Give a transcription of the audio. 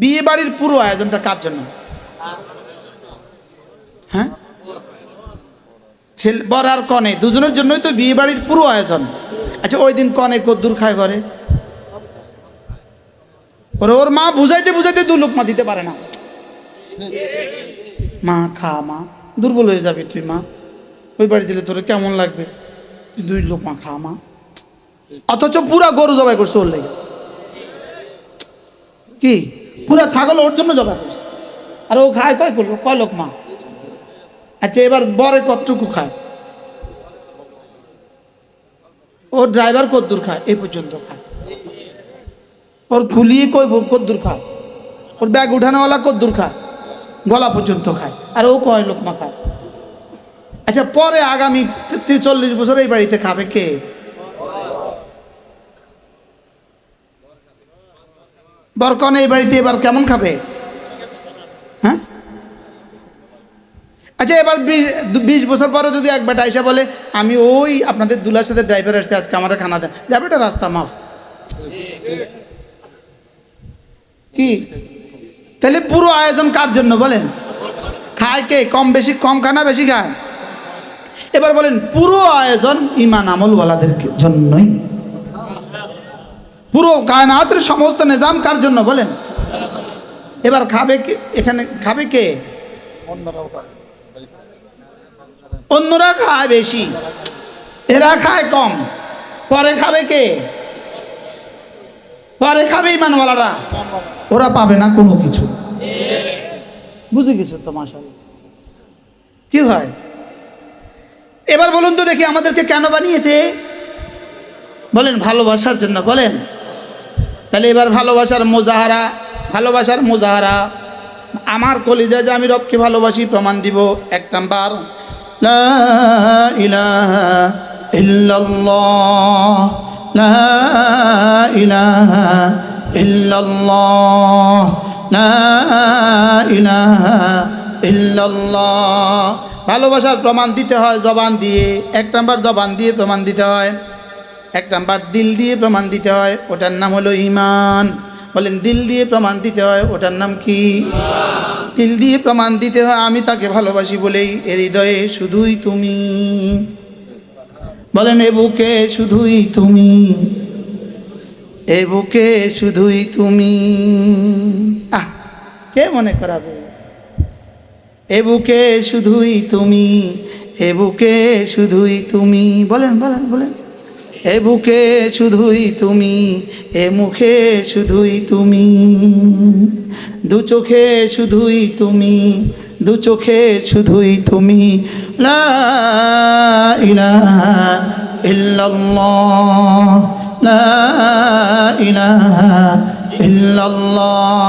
বিয়ে বাড়ির পুরো আয়োজনটা কার জন্য? হ্যাঁ, ছেলে বর আর কনে দুজনের জন্যই তো বিয়ে বাড়ির পুরো আয়োজন। আচ্ছা, ওই দিন কনে কদ্দুর খায় ঘরে? ওর মা বুঝাইতে বুঝাইতে 2 লোকমা দিতে পারে না। মা খা, মা দুর্বল হয়ে যাবি তুই, মা ওই বাড়ি দিলে তোর কেমন লাগবে, তুই 2 লোকমা খা মা। অথচ পুরা গরু জবাই করছে ওর লেগে, কি পুরা ছাগল ওর জন্য জবাই করছে, আর ও খায় কয় লোকমা? আচ্ছা, এবার বরে কতটুকু খায়? ওর ড্রাইভার কদ্দুর খায়? এই পর্যন্ত খায়। ওর খুলিয়ে কদ্দুর খায়? ওর ব্যাগ উঠানোওয়ালা কদ্দুর খায়? গলা পর্যন্ত খায়। আর ও কয় লোকমা খায়? আচ্ছা, পরে আগামী 40 বছর এই বাড়িতে খাবে কে? বরকনে এই বাড়িতে এবার কেমন খাবে? হ্যাঁ, আচ্ছা, এবার 20 বছর পরে যদি এক বেটা এসে বলে আমি ওই আপনাদের দুলার সাথে ড্রাইভার আসছে, আজকে আমাদের খানা দেন, যাবে এটা রাস্তা মাফ। কি তাহলে পুরো আয়োজন কার জন্য বলেন? খায় কে? কম বেশি, কম খায় না বেশি খায়? এবার বলেন, পুরো আয়োজন ইমান আমলওয়ালাদের জন্যই। পুরো কায়নাতের সমস্ত নিজাম কার জন্য বলেন? এবার খাবে কে? এখানে খাবে কে? অন্যরা খায় বেশি, এরা খায় কম। পরে খাবে কে? পরে খাবে ইমানওয়ালারা। ওরা পাবে না কোনো কিছু। বুঝে গেছে তো মাশাআল্লাহ। কি হয়? এবার বলুন তো দেখি, আমাদেরকে কেন বানিয়েছে? বলেন, ভালোবাসার জন্য বলেন। তাহলে এবার ভালোবাসার মোজাহারা আমার কলিজায় যে আমি রবকে ভালোবাসি প্রমাণ দিব। 1 নাম্বার, লা ইলাহা ইল্লাল্লাহ, লা ইলাহা ইল্লাল্লাহ, লা ইলাহা ইল্লাল্লাহ। ভালোবাসার প্রমাণ দিতে হয় জবান দিয়ে। 1 নাম্বার জবান দিয়ে প্রমাণ দিতে হয়। 1 নাম্বার দিল দিয়ে প্রমাণ দিতে হয়, ওটার নাম হলো ঈমান। বলেন, দিল দিয়ে প্রমাণ দিতে হয়, ওটার নাম কি? দিল দিয়ে প্রমাণ দিতে হয় আমি তাকে ভালোবাসি বলেই এর হৃদয়ে শুধুই তুমি। বলেন, এ বুকে শুধুই তুমি, এ বুকে শুধুই তুমি। কে মনে করাবে? এ বুকে শুধুই তুমি, এ বুকে শুধুই তুমি। বলেন বলেন বলেন, এ বুকে শুধুই তুমি, এ মুখে শুধুই তুমি, 2 চোখে শুধুই তুমি, 2 চোখে শুধুই তুমি। লা ইলাহা ইল্লাল্লাহ, লা ইলাহা ইল্লাল্লাহ।